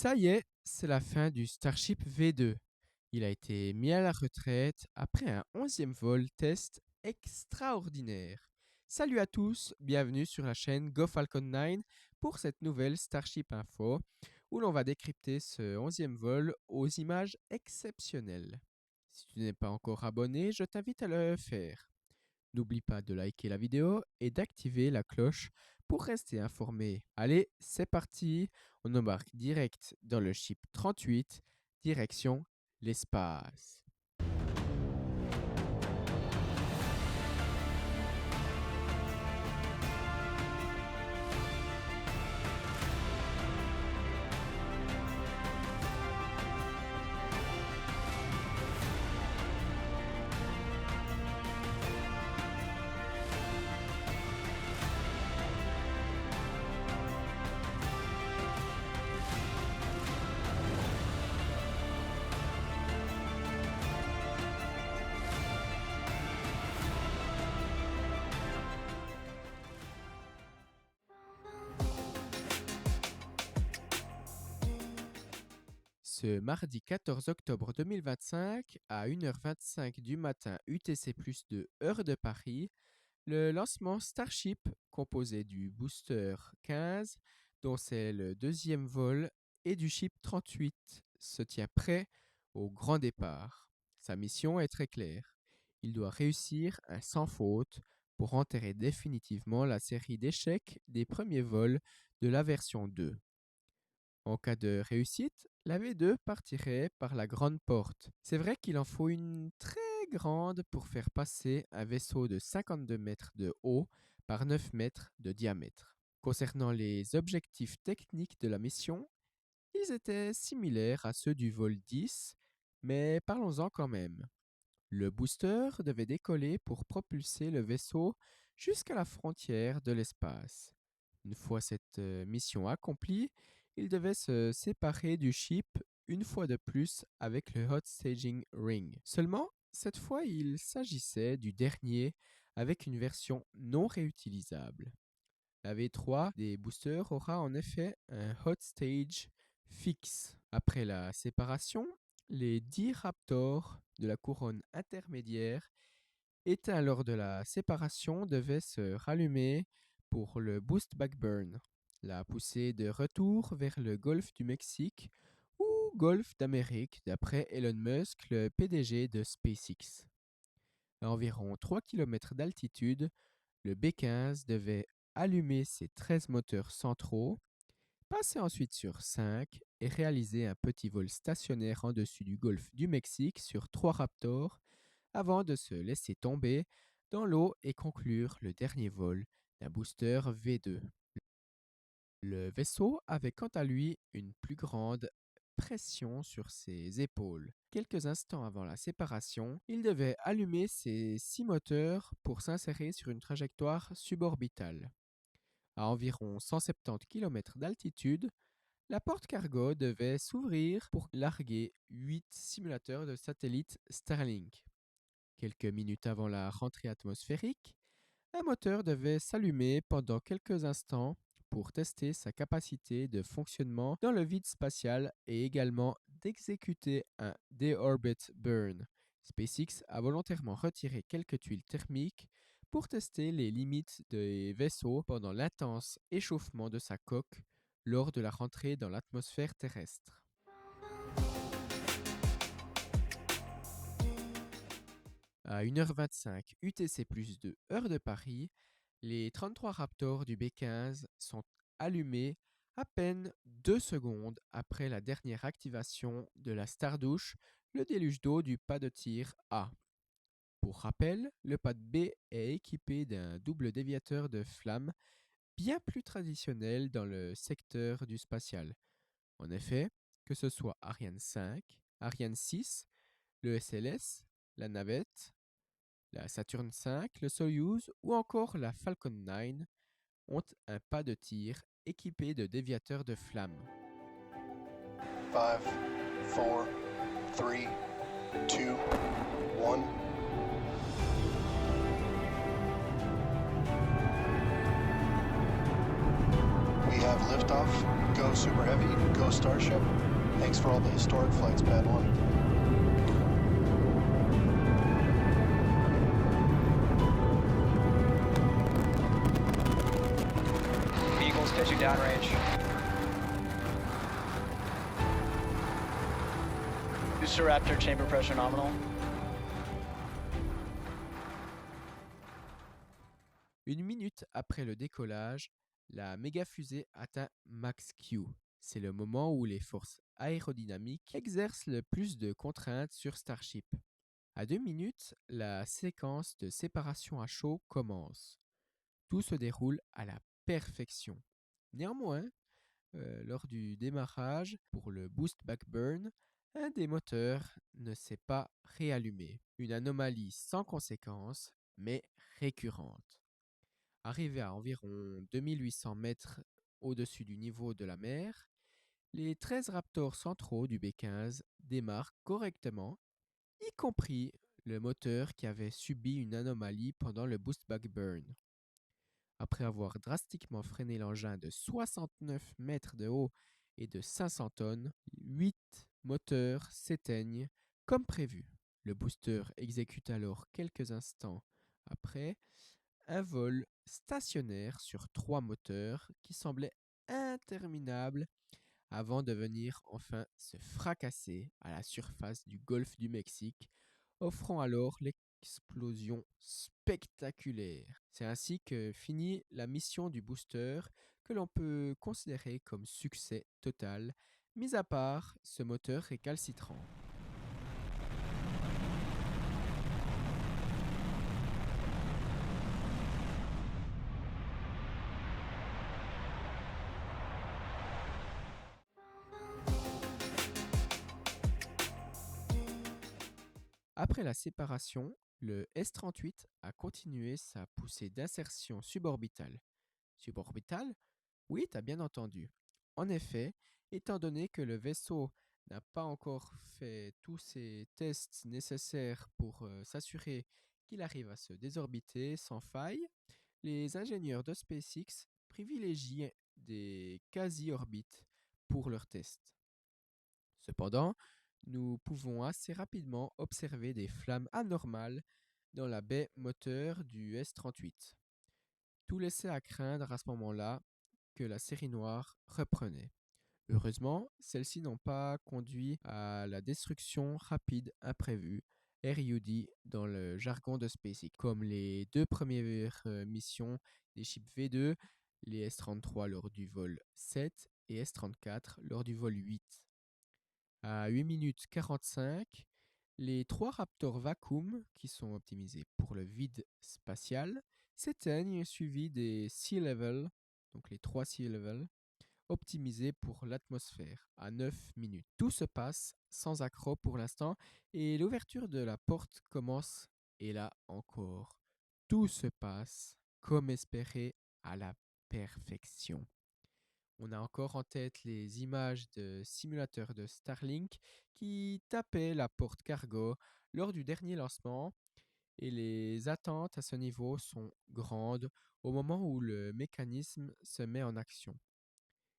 Ça y est, c'est la fin du Starship V2. Il a été mis à la retraite après un 11e vol test extraordinaire. Salut à tous, bienvenue sur la chaîne GoFalcon 9 pour cette nouvelle Starship Info où l'on va décrypter ce 11e vol aux images exceptionnelles. Si tu n'es pas encore abonné, je t'invite à le faire. N'oublie pas de liker la vidéo et d'activer la cloche pour rester informé. Allez, c'est parti, on embarque direct dans le ship 38, direction l'espace. Ce mardi 14 octobre 2025, à 1h25 du matin UTC plus 2 heure de Paris, le lancement Starship, composé du booster 15, dont c'est le deuxième vol, et du ship 38, se tient prêt au grand départ. Sa mission est très claire. Il doit réussir un sans faute pour enterrer définitivement la série d'échecs des premiers vols de la version 2. En cas de réussite, la V2 partirait par la grande porte. C'est vrai qu'il en faut une très grande pour faire passer un vaisseau de 52 mètres de haut par 9 mètres de diamètre. Concernant les objectifs techniques de la mission, ils étaient similaires à ceux du vol 10, mais parlons-en quand même. Le booster devait décoller pour propulser le vaisseau jusqu'à la frontière de l'espace. Une fois cette mission accomplie, il devait se séparer du ship une fois de plus avec le Hot Staging Ring. Seulement, cette fois, il s'agissait du dernier avec une version non réutilisable. La V3 des boosters aura en effet un hot stage fixe. Après la séparation, les 10 Raptors de la couronne intermédiaire éteints lors de la séparation devaient se rallumer pour le boost backburn, la poussée de retour vers le golfe du Mexique ou golfe d'Amérique d'après Elon Musk, le PDG de SpaceX. À environ 3 km d'altitude, le B-15 devait allumer ses 13 moteurs centraux, passer ensuite sur 5 et réaliser un petit vol stationnaire en dessus du golfe du Mexique sur 3 Raptors avant de se laisser tomber dans l'eau et conclure le dernier vol d'un booster V2. Le vaisseau avait quant à lui une plus grande pression sur ses épaules. Quelques instants avant la séparation, il devait allumer ses 6 moteurs pour s'insérer sur une trajectoire suborbitale. À environ 170 km d'altitude, la porte cargo devait s'ouvrir pour larguer 8 simulateurs de satellites Starlink. Quelques minutes avant la rentrée atmosphérique, un moteur devait s'allumer pendant quelques instants pour tester sa capacité de fonctionnement dans le vide spatial et également d'exécuter un deorbit burn. SpaceX a volontairement retiré quelques tuiles thermiques pour tester les limites des vaisseaux pendant l'intense échauffement de sa coque lors de la rentrée dans l'atmosphère terrestre. À 1h25 UTC plus 2 heure de Paris, les 33 Raptors du B-15 sont allumés à peine 2 secondes après la dernière activation de la Stardouche, le déluge d'eau du pas de tir A. Pour rappel, le pad B est équipé d'un double déviateur de flamme bien plus traditionnel dans le secteur du spatial. En effet, que ce soit Ariane 5, Ariane 6, le SLS, la navette, la Saturn V, le Soyuz ou encore la Falcon 9 ont un pas de tir équipé de déviateurs de flamme. 5, 4, 3, 2, 1. We have liftoff. Go Super Heavy. Go Starship. Thanks for all the historic flights, Pad 1. Eagles pitching downrange. Booster Raptor chamber pressure nominal. Une minute après le décollage, la méga-fusée atteint Max Q. C'est le moment où les forces aérodynamiques exercent le plus de contraintes sur Starship. À 2 minutes, la séquence de séparation à chaud commence. Tout se déroule à la perfection. Néanmoins, lors du démarrage pour le boost back burn, un des moteurs ne s'est pas réallumé. Une anomalie sans conséquence, mais récurrente. Arrivé à environ 2800 mètres au-dessus du niveau de la mer, les 13 Raptors centraux du B-15 démarrent correctement, y compris le moteur qui avait subi une anomalie pendant le boost back burn. Après avoir drastiquement freiné l'engin de 69 mètres de haut et de 500 tonnes, 8 moteurs s'éteignent comme prévu. Le booster exécute alors quelques instants après un vol stationnaire sur 3 moteurs qui semblait interminable avant de venir enfin se fracasser à la surface du golfe du Mexique, offrant alors l'explosion spectaculaire. C'est ainsi que finit la mission du booster que l'on peut considérer comme succès total, mis à part ce moteur récalcitrant. Après la séparation, le S-38 a continué sa poussée d'insertion suborbitale. Suborbitale? Oui, t'as bien entendu. En effet, étant donné que le vaisseau n'a pas encore fait tous ses tests nécessaires pour s'assurer qu'il arrive à se désorbiter sans faille, les ingénieurs de SpaceX privilégient des quasi-orbites pour leurs tests. Cependant, nous pouvons assez rapidement observer des flammes anormales dans la baie moteur du S-38. Tout laissait à craindre à ce moment-là que la série noire reprenait. Heureusement, celles-ci n'ont pas conduit à la destruction rapide imprévue, RUD dans le jargon de SpaceX, comme les 2 premières missions des chips V2, les S-33 lors du vol 7 et S-34 lors du vol 8. À 8 minutes 45, les 3 Raptors Vacuum, qui sont optimisés pour le vide spatial, s'éteignent suivis des Sea Level, donc les 3 Sea Level, optimisés pour l'atmosphère à 9 minutes. Tout se passe sans accroc pour l'instant et l'ouverture de la porte commence. Et là encore, tout se passe comme espéré à la perfection. On a encore en tête les images de simulateurs de Starlink qui tapaient la porte cargo lors du dernier lancement et les attentes à ce niveau sont grandes au moment où le mécanisme se met en action.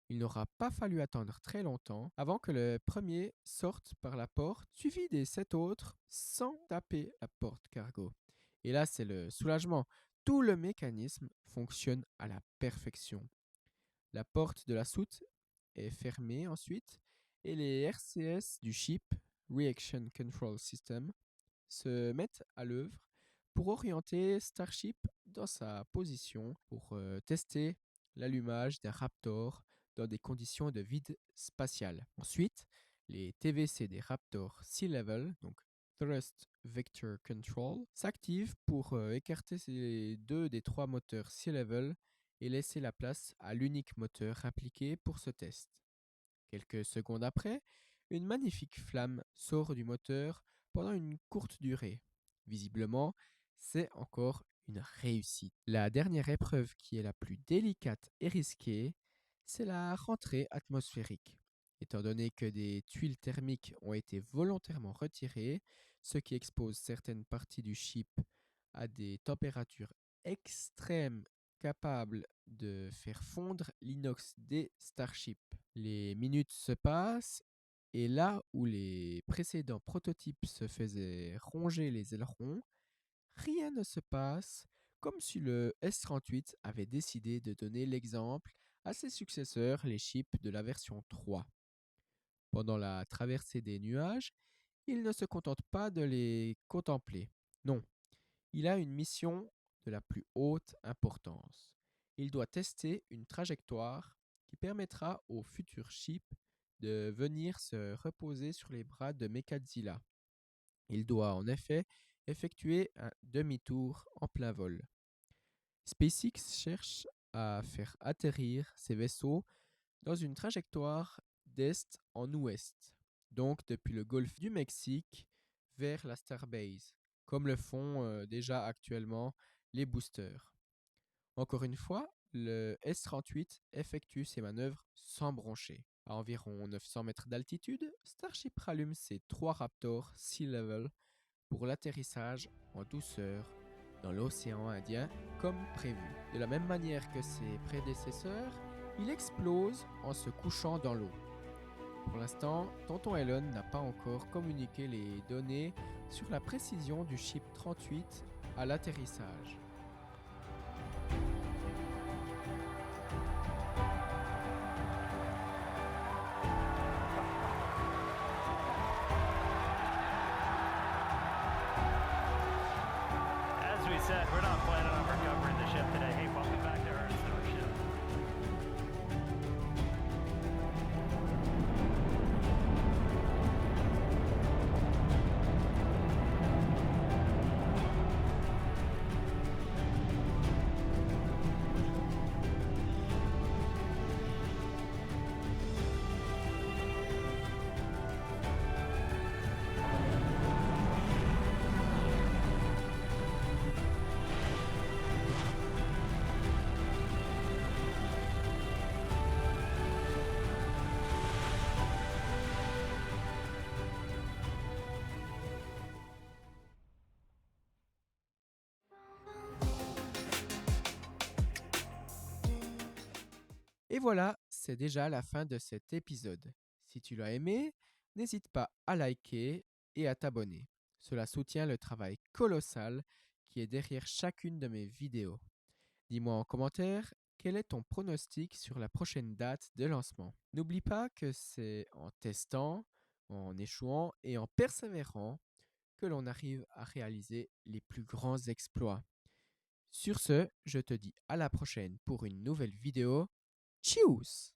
Il n'aura pas fallu attendre très longtemps avant que le premier sorte par la porte, suivi des 7 autres sans taper la porte cargo. Et là, c'est le soulagement. Tout le mécanisme fonctionne à la perfection. La porte de la soute est fermée ensuite et les RCS du ship, Reaction Control System, se mettent à l'œuvre pour orienter Starship dans sa position pour tester l'allumage d'un Raptor dans des conditions de vide spatial. Ensuite, les TVC des Raptor Sea Level, donc Thrust Vector Control, s'activent pour écarter ces 2 des 3 moteurs Sea Level et laisser la place à l'unique moteur impliqué pour ce test. Quelques secondes après, une magnifique flamme sort du moteur pendant une courte durée. Visiblement, c'est encore une réussite. La dernière épreuve qui est la plus délicate et risquée, c'est la rentrée atmosphérique. Étant donné que des tuiles thermiques ont été volontairement retirées, ce qui expose certaines parties du ship à des températures extrêmes capable de faire fondre l'inox des Starship. Les minutes se passent et là où les précédents prototypes se faisaient ronger les ailerons, rien ne se passe, comme si le S-38 avait décidé de donner l'exemple à ses successeurs, les chips de la version 3. Pendant la traversée des nuages, il ne se contente pas de les contempler. Non, il a une mission de la plus haute importance. Il doit tester une trajectoire qui permettra au futur ship de venir se reposer sur les bras de Mechadzilla. Il doit en effet effectuer un demi-tour en plein vol. SpaceX cherche à faire atterrir ses vaisseaux dans une trajectoire d'est en ouest, donc depuis le golfe du Mexique vers la Starbase, comme le font déjà actuellement les boosters. Encore une fois, le S-38 effectue ses manœuvres sans broncher. À environ 900 mètres d'altitude, Starship rallume ses 3 Raptors Sea Level pour l'atterrissage en douceur dans l'océan Indien comme prévu. De la même manière que ses prédécesseurs, il explose en se couchant dans l'eau. Pour l'instant, Tonton Elon n'a pas encore communiqué les données sur la précision du chip 38 à l'atterrissage. As we said, we're not planning on recovering the ship today. Hey, welcome back to Earth Starship. Et voilà, c'est déjà la fin de cet épisode. Si tu l'as aimé, n'hésite pas à liker et à t'abonner. Cela soutient le travail colossal qui est derrière chacune de mes vidéos. Dis-moi en commentaire quel est ton pronostic sur la prochaine date de lancement. N'oublie pas que c'est en testant, en échouant et en persévérant que l'on arrive à réaliser les plus grands exploits. Sur ce, je te dis à la prochaine pour une nouvelle vidéo. Tchuss!